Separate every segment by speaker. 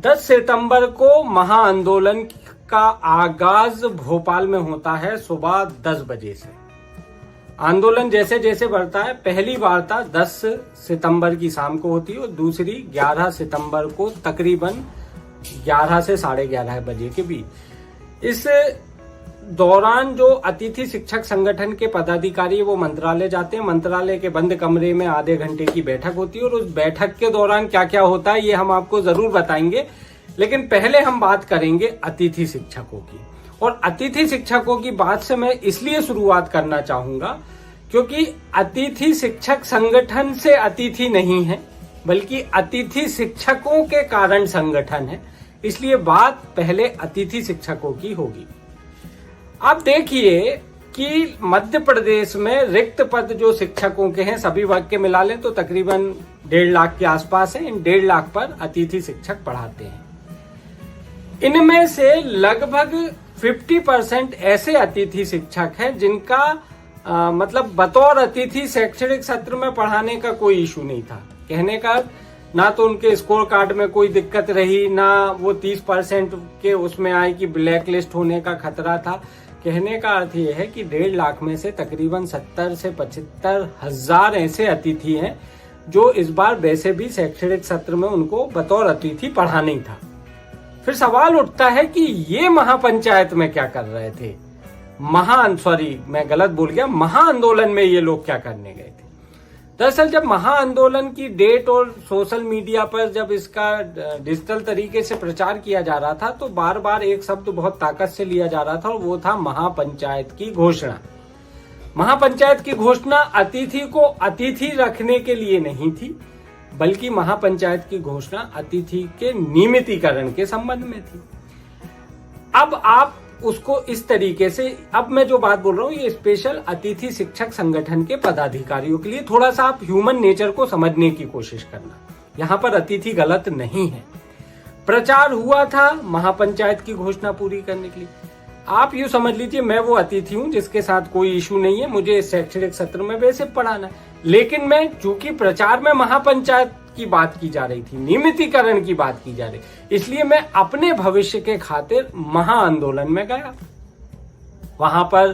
Speaker 1: 10 सितंबर को महाआंदोलन का आगाज भोपाल में होता है सुबह 10 बजे से। आंदोलन जैसे जैसे बढ़ता है, पहली वार्ता 10 सितंबर की शाम को होती है और दूसरी 11 सितंबर को तकरीबन 11 से 11:30 बजे के बीच। इस दौरान जो अतिथि शिक्षक संगठन के पदाधिकारी वो मंत्रालय जाते हैं। मंत्रालय के बंद कमरे में आधे घंटे की बैठक होती है और उस बैठक के दौरान क्या क्या होता है ये हम आपको जरूर बताएंगे। लेकिन पहले हम बात करेंगे अतिथि शिक्षकों की। और अतिथि शिक्षकों की बात से मैं इसलिए शुरुआत करना चाहूंगा क्योंकि अतिथि शिक्षक संगठन से अतिथि नहीं है, बल्कि अतिथि शिक्षकों के कारण संगठन है। इसलिए बात पहले अतिथि शिक्षकों की होगी। आप देखिए कि मध्य प्रदेश में रिक्त पद जो शिक्षकों के हैं, सभी वर्ग के मिला लें तो तकरीबन 1.5 लाख के आसपास है। इन 1.5 लाख पर अतिथि शिक्षक पढ़ाते हैं। इनमें से लगभग 50% ऐसे अतिथि शिक्षक हैं जिनका मतलब बतौर अतिथि शैक्षणिक सत्र में पढ़ाने का कोई इशू नहीं था। कहने का ना तो उनके स्कोर कार्ड में कोई दिक्कत रही, ना वो 30% के उसमें आए कि ब्लैक लिस्ट होने का खतरा था। कहने का अर्थ यह है कि 1.5 लाख में से तकरीबन 70 से 75 हजार ऐसे अतिथि हैं जो इस बार वैसे भी शैक्षणिक सत्र में उनको बतौर अतिथि पढ़ाना ही था। फिर सवाल उठता है कि ये महापंचायत में क्या कर रहे थे, मैं गलत बोल गया, महाआंदोलन में ये लोग क्या करने गए थे। दरअसल जब महाआंदोलन की डेट और सोशल मीडिया पर जब इसका डिजिटल तरीके से प्रचार किया जा रहा था तो बार बार एक शब्द बहुत ताकत से लिया जा रहा था और वो था महापंचायत की घोषणा। महापंचायत की घोषणा अतिथि को अतिथि रखने के लिए नहीं थी, बल्कि महापंचायत की घोषणा अतिथि के नियमितीकरण के संबंध में थी। अब आप उसको इस तरीके से, अब मैं जो बात बोल रहा हूं ये स्पेशल अतिथि शिक्षक संगठन के पदाधिकारियों के लिए, थोड़ा सा आप ह्यूमन नेचर को समझने की कोशिश करना। यहां पर अतिथि गलत नहीं है। प्रचार हुआ था महापंचायत की घोषणा पूरी करने के लिए। आप यूं समझ लीजिए मैं वो अतिथि हूं जिसके साथ कोई इशू नहीं है, मुझे इस शैक्षणिक सत्र में वैसे पढ़ाना है, लेकिन मैं चूंकि प्रचार में महापंचायत की बात की जा रही थी, नियमितीकरण की बात की जा रही, इसलिए मैं अपने भविष्य के खातिर महाआंदोलन में गया। वहां पर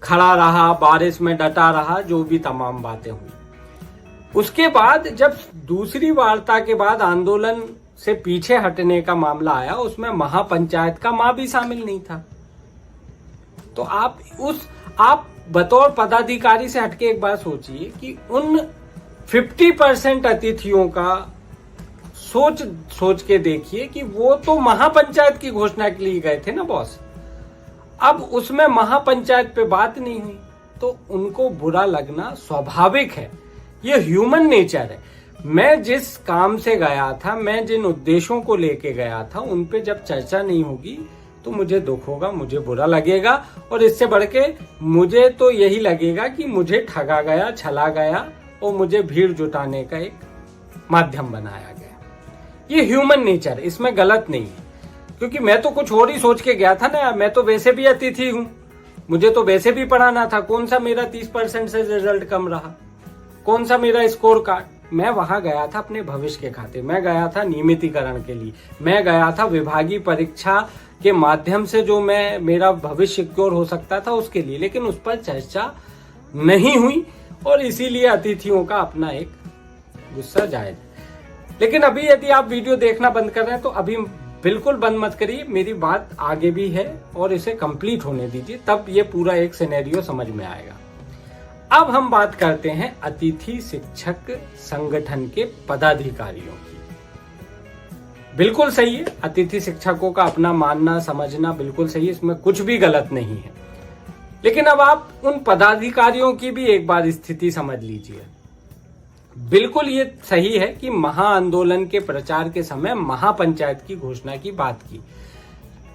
Speaker 1: खड़ा रहा, बारिश में डटा रहा, जो भी तमाम बातें हुई। उसके बाद जब दूसरी वार्ता के बाद आंदोलन से पीछे हटने का मामला आया, उसमें महापंचायत का मां भी शामिल नहीं था। तो आप बतौर पदाधिकारी से हटके एक बात सोचिए कि उन 50% अतिथियों का सोच के देखिए कि वो तो महापंचायत की घोषणा के लिए गए थे ना बॉस। अब उसमें महापंचायत पे बात नहीं हुई तो उनको बुरा लगना स्वाभाविक है, ये ह्यूमन नेचर है। मैं जिस काम से गया था, मैं जिन उद्देश्यों को लेके गया था, उन पे जब चर्चा नहीं होगी तो मुझे दुख होगा, मुझे बुरा लगेगा और इससे बढ़ के मुझे तो यही लगेगा कि मुझे ठगा गया, छला गया और मुझे भीड़ जुटाने का एक माध्यम बनाया गया। ये ह्यूमन नेचर, इसमें गलत नहीं है, क्योंकि मैं तो कुछ और ही सोच के गया था ना। मैं तो वैसे भी अतिथि हूं, मुझे तो वैसे भी पढ़ाना था। कौन सा मेरा 30% से रिजल्ट कम रहा, कौन सा मेरा स्कोर कार्ड। मैं वहां गया था अपने भविष्य के खातिर, मैं गया था नियमितीकरण के लिए, मैं गया था विभागीय परीक्षा के माध्यम से जो मेरा भविष्य सिक्योर हो सकता था उसके लिए, लेकिन उस पर चर्चा नहीं हुई और इसीलिए अतिथियों का अपना एक गुस्सा जायज है। लेकिन अभी यदि आप वीडियो देखना बंद कर रहे हैं तो अभी बिल्कुल बंद मत करिए, मेरी बात आगे भी है और इसे कंप्लीट होने दीजिए, तब ये पूरा एक सिनेरियो समझ में आएगा। अब हम बात करते हैं अतिथि शिक्षक संगठन के पदाधिकारियों की। बिल्कुल सही है, अतिथि शिक्षकों का अपना मानना समझना बिल्कुल सही है, इसमें कुछ भी गलत नहीं है। लेकिन अब आप उन पदाधिकारियों की भी एक बार स्थिति समझ लीजिए। बिल्कुल ये सही है कि महाआंदोलन के प्रचार के समय महापंचायत की घोषणा की बात की।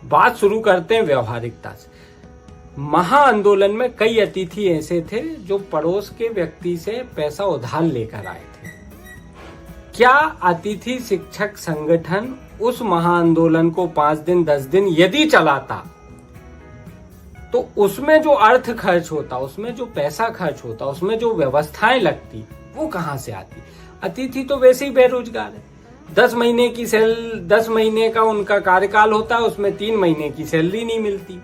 Speaker 1: बात शुरू करते हैं व्यवहारिकता से। महाआंदोलन में कई अतिथि ऐसे थे जो पड़ोस के व्यक्ति से पैसा उधार लेकर आए थे। क्या अतिथि शिक्षक संगठन उस महाआंदोलन को 5 दिन 10 दिन यदि चलाता तो उसमें जो अर्थ खर्च होता, उसमें जो पैसा खर्च होता, उसमें जो व्यवस्थाएं लगती, वो कहां से आती। अतिथि तो वैसे ही बेरोजगार है, 10 महीने का उनका कार्यकाल होता है, उसमें 3 महीने की सैलरी नहीं मिलती।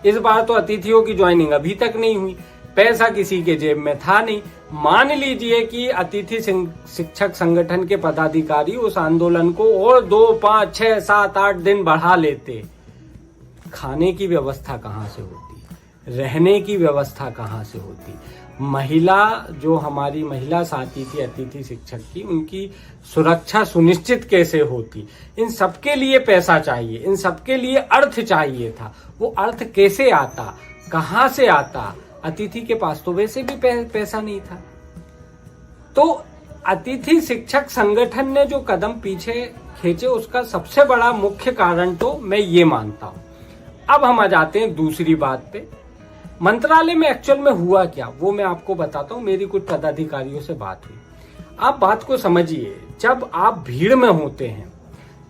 Speaker 1: इस बार तो अतिथियों की ज्वाइनिंग अभी तक नहीं हुई, पैसा किसी के जेब में था नहीं। मान लीजिए कि अतिथि शिक्षक संगठन के पदाधिकारी उस आंदोलन को और 2, 5, 6, 7, 8 दिन बढ़ा लेते, खाने की व्यवस्था कहाँ से होती, रहने की व्यवस्था कहाँ से होती, महिला जो हमारी महिला साथी थी अतिथि शिक्षक की, उनकी सुरक्षा सुनिश्चित कैसे होती। इन सबके लिए पैसा चाहिए, इन सबके लिए अर्थ चाहिए था। वो अर्थ कैसे आता, कहाँ से आता? अतिथि के पास तो वैसे भी पैसा नहीं था। तो अतिथि शिक्षक संगठन ने जो कदम पीछे खींचे, उसका सबसे बड़ा मुख्य कारण तो मैं ये मानता हूं। अब हम आ जाते हैं दूसरी बात पे। मंत्रालय में एक्चुअल में हुआ क्या, वो मैं आपको बताता हूँ। मेरी कुछ पदाधिकारियों से बात हुई। आप बात को समझिए, जब आप भीड़ में होते हैं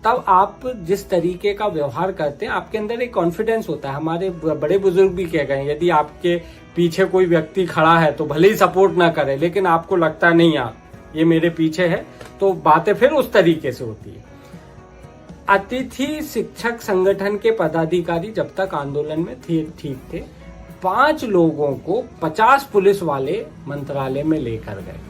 Speaker 1: तब आप जिस तरीके का व्यवहार करते हैं, आपके अंदर एक कॉन्फिडेंस होता है। हमारे बड़े बुजुर्ग भी कह गए, यदि आपके पीछे कोई व्यक्ति खड़ा है तो भले ही सपोर्ट ना करे, लेकिन आपको लगता नहीं यार ये मेरे पीछे है, तो बातें फिर उस तरीके से होती है। अतिथि शिक्षक संगठन के पदाधिकारी जब तक आंदोलन में ठीक थे, 5 लोगों को 50 पुलिस वाले मंत्रालय में लेकर गए।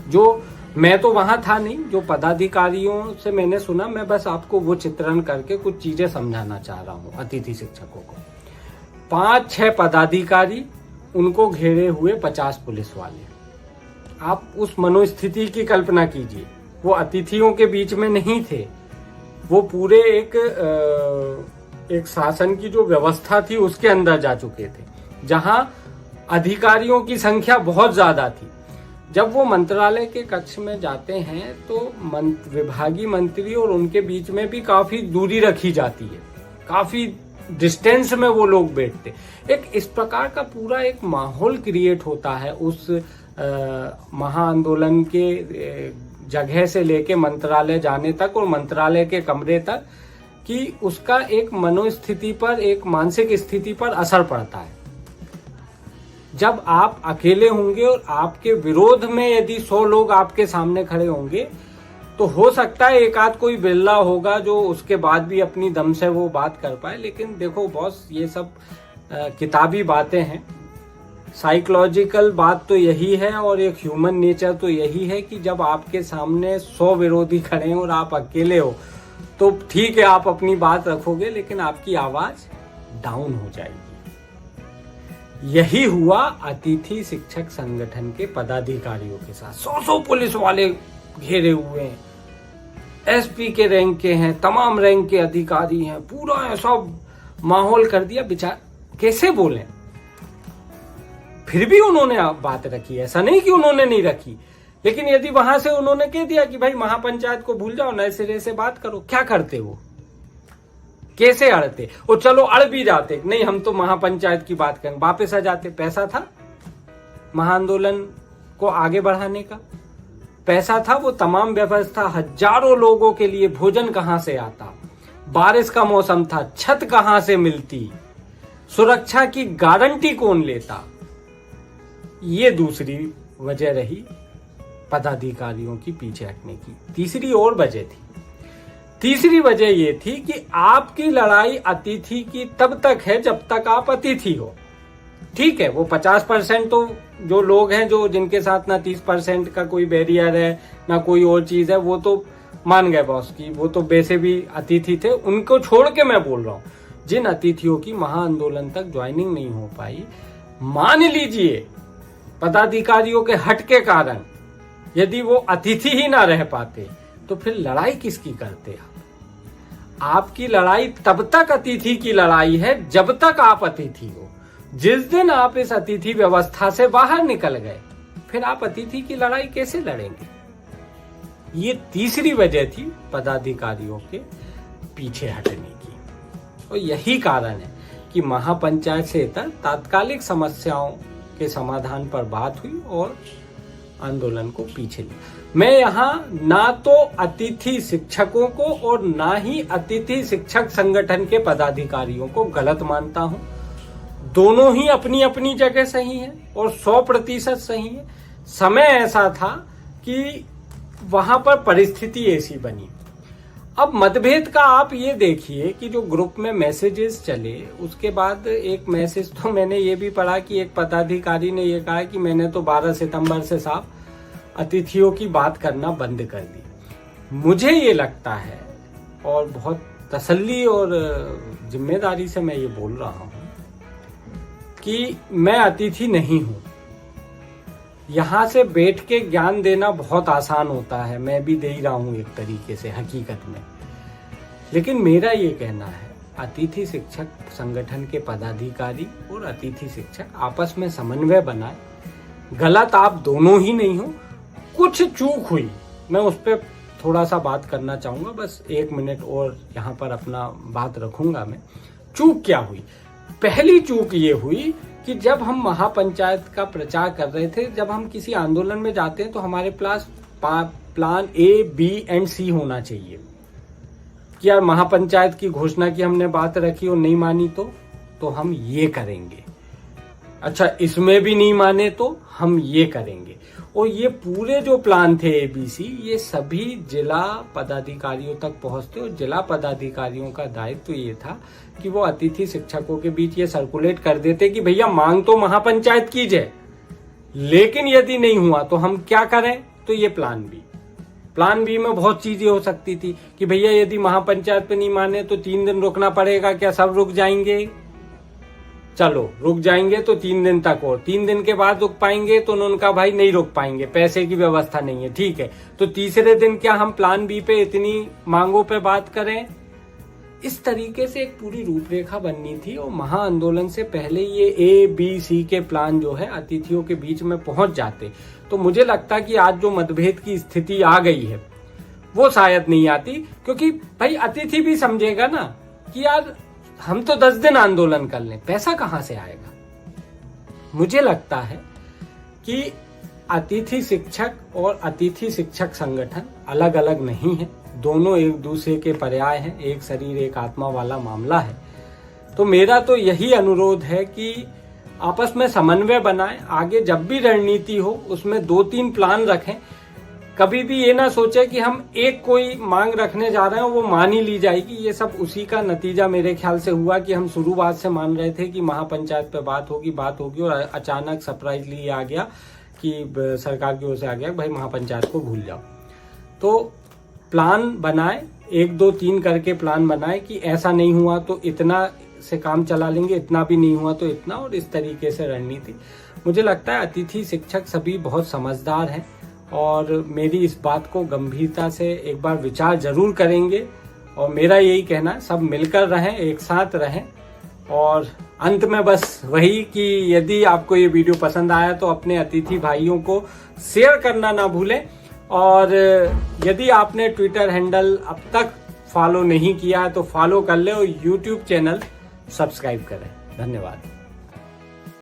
Speaker 1: जो मैं तो वहां था नहीं, जो पदाधिकारियों से मैंने सुना, मैं बस आपको वो चित्रण करके कुछ चीजें समझाना चाह रहा हूं। अतिथि शिक्षकों को 5-6 पदाधिकारी, उनको घेरे हुए 50 पुलिस वाले। आप उस मनोस्थिति की कल्पना कीजिए। वो अतिथियों के बीच में नहीं थे, वो पूरे एक शासन की जो व्यवस्था थी उसके अंदर जा चुके थे, जहां अधिकारियों की संख्या बहुत ज्यादा थी। जब वो मंत्रालय के कक्ष में जाते हैं तो विभागीय मंत्री और उनके बीच में भी काफी दूरी रखी जाती है, काफी डिस्टेंस में वो लोग बैठते। एक इस प्रकार का पूरा एक माहौल क्रिएट होता है उस महाआंदोलन के जगह से लेके मंत्रालय जाने तक और मंत्रालय के कमरे तक, कि उसका एक मनोस्थिति पर, एक मानसिक स्थिति पर असर पड़ता है। जब आप अकेले होंगे और आपके विरोध में यदि 100 लोग आपके सामने खड़े होंगे, तो हो सकता है एक आध कोई बिल्ला होगा जो उसके बाद भी अपनी दम से वो बात कर पाए। लेकिन देखो बॉस, ये सब किताबी बातें हैं। साइकोलॉजिकल बात तो यही है और एक ह्यूमन नेचर तो यही है कि जब आपके सामने 100 विरोधी खड़े हैं और आप अकेले हो, तो ठीक है आप अपनी बात रखोगे, लेकिन आपकी आवाज डाउन हो जाएगी। यही हुआ अतिथि शिक्षक संगठन के पदाधिकारियों के साथ। 100 पुलिस वाले घेरे हुए हैं, एसपी के रैंक के हैं, तमाम रैंक के अधिकारी हैं, पूरा ऐसा माहौल कर दिया। बेचार कैसे बोले, फिर भी उन्होंने बात रखी। ऐसा नहीं कि उन्होंने नहीं रखी, लेकिन यदि वहां से उन्होंने कह दिया कि भाई महापंचायत को भूल जाओ, नए सिरे से बात करो, क्या करते वो, कैसे अड़ते? और चलो अड़ भी जाते, नहीं हम तो महापंचायत की बात करें, वापस आ जाते। पैसा था महाआंदोलन को आगे बढ़ाने का, पैसा था, वो तमाम व्यवस्था, हजारों लोगों के लिए भोजन कहां से आता, बारिश का मौसम था, छत कहां से मिलती, सुरक्षा की गारंटी कौन लेता? ये दूसरी वजह रही पदाधिकारियों की पीछे हटने की। तीसरी और वजह थी। तीसरी वजह ये थी कि आपकी लड़ाई अतिथि की तब तक है जब तक आप अतिथि हो। ठीक है, वो 50% तो जो लोग हैं, जो जिनके साथ ना 30% का कोई बैरियर है ना कोई और चीज है, वो तो मान गए बॉस की, वो तो वैसे भी अतिथि थे। उनको छोड़ के मैं बोल रहा हूं, जिन अतिथियों की महाआंदोलन तक ज्वाइनिंग नहीं हो पाई, मान लीजिए पदाधिकारियों के हट के कारण यदि वो अतिथि ही ना रह पाते, तो फिर लड़ाई किसकी करते आप? आपकी लड़ाई तब तक अतिथि की लड़ाई है जब तक आप अतिथि हो। जिस दिन आप इस अतिथि व्यवस्था से बाहर निकल गए, फिर आप अतिथि की लड़ाई कैसे लड़ेंगे? ये तीसरी वजह थी पदाधिकारियों के पीछे हटने की। और यही कारण है कि महापंचायत से इतर तात्कालिक समस्याओं के समाधान पर बात हुई और आंदोलन को पीछे लिया। मैं यहाँ ना तो अतिथि शिक्षकों को और ना ही अतिथि शिक्षक संगठन के पदाधिकारियों को गलत मानता हूँ। दोनों ही अपनी अपनी जगह सही है और 100% सही है। समय ऐसा था कि वहां पर परिस्थिति ऐसी बनी। अब मतभेद का आप ये देखिए कि जो ग्रुप में मैसेजेस चले, उसके बाद एक मैसेज तो मैंने ये भी पढ़ा कि एक पदाधिकारी ने ये कहा कि मैंने तो 12 सितंबर से साहब अतिथियों की बात करना बंद कर दी। मुझे ये लगता है, और बहुत तसल्ली और जिम्मेदारी से मैं ये बोल रहा हूं, कि मैं अतिथि नहीं हूं। यहां से बैठ के ज्ञान देना बहुत आसान होता है, मैं भी दे ही रहा हूं एक तरीके से हकीकत में। लेकिन मेरा ये कहना है, अतिथि शिक्षक संगठन के पदाधिकारी और अतिथि शिक्षक आपस में समन्वय बनाए। गलत आप दोनों ही नहीं हो, कुछ चूक हुई, मैं उस पर थोड़ा सा बात करना चाहूंगा, बस 1 मिनट और यहाँ पर अपना बात रखूंगा मैं। चूक क्या हुई? पहली चूक ये हुई कि जब हम महापंचायत का प्रचार कर रहे थे, जब हम किसी आंदोलन में जाते हैं तो हमारे पास plan A, B and C होना चाहिए कि यार महापंचायत की घोषणा की हमने बात रखी और नहीं मानी तो हम ये करेंगे। अच्छा, इसमें भी नहीं माने तो हम ये करेंगे। और ये पूरे जो प्लान थे ABC, ये सभी जिला पदाधिकारियों तक पहुंचते और जिला पदाधिकारियों का दायित्व ये था कि वो अतिथि शिक्षकों के बीच ये सर्कुलेट कर देते कि भैया मांग तो महापंचायत की जाए, लेकिन यदि नहीं हुआ तो हम क्या करें। तो ये प्लान बी में बहुत चीजें हो सकती थी कि भैया यदि महापंचायत पे नहीं माने तो 3 दिन रुकना पड़ेगा, क्या सब रुक जाएंगे? चलो रुक जाएंगे तो 3 दिन तक, और 3 दिन के बाद रुक पाएंगे तो उन्होंने कहा भाई नहीं रुक पाएंगे, पैसे की व्यवस्था नहीं है, ठीक है। तो तीसरे दिन क्या हम प्लान बी पे इतनी मांगों पे बात करें? इस तरीके से एक पूरी रूपरेखा बननी थी और महा आंदोलन से पहले ये A, B, C के प्लान जो है अतिथियों के बीच में पहुंच जाते तो मुझे लगता कि आज जो मतभेद की स्थिति आ गई है वो शायद नहीं आती, क्योंकि भाई अतिथि भी समझेगा ना कि यार हम तो 10 दिन आंदोलन कर लें, पैसा कहां से आएगा। मुझे लगता है कि अतिथि शिक्षक और अतिथि शिक्षक संगठन अलग अलग नहीं है, दोनों एक दूसरे के पर्याय हैं, एक शरीर एक आत्मा वाला मामला है। तो मेरा तो यही अनुरोध है कि आपस में समन्वय बनाएं, आगे जब भी रणनीति हो उसमें 2-3 प्लान रखें। कभी भी ये ना सोचे कि हम एक कोई मांग रखने जा रहे हैं वो मान ही ली जाएगी। ये सब उसी का नतीजा मेरे ख्याल से हुआ कि हम शुरुआत से मान रहे थे कि महापंचायत पे बात होगी और अचानक सरप्राइजली आ गया कि सरकार की ओर से आ गया भाई महापंचायत को भूल जाओ। तो प्लान बनाए, 1, 2, 3 करके प्लान बनाए कि ऐसा नहीं हुआ तो इतना से काम चला लेंगे, इतना भी नहीं हुआ तो इतना, और इस तरीके से रणनीति। मुझे लगता है अतिथि शिक्षक सभी बहुत समझदार हैं और मेरी इस बात को गंभीरता से एक बार विचार जरूर करेंगे। और मेरा यही कहना है, सब मिलकर रहें, एक साथ रहें। और अंत में बस वही कि यदि आपको ये वीडियो पसंद आया तो अपने अतिथि भाइयों को शेयर करना ना भूलें, और यदि आपने ट्विटर हैंडल अब तक फॉलो नहीं किया है तो फॉलो कर ले और यूट्यूब चैनल सब्सक्राइब करें। धन्यवाद।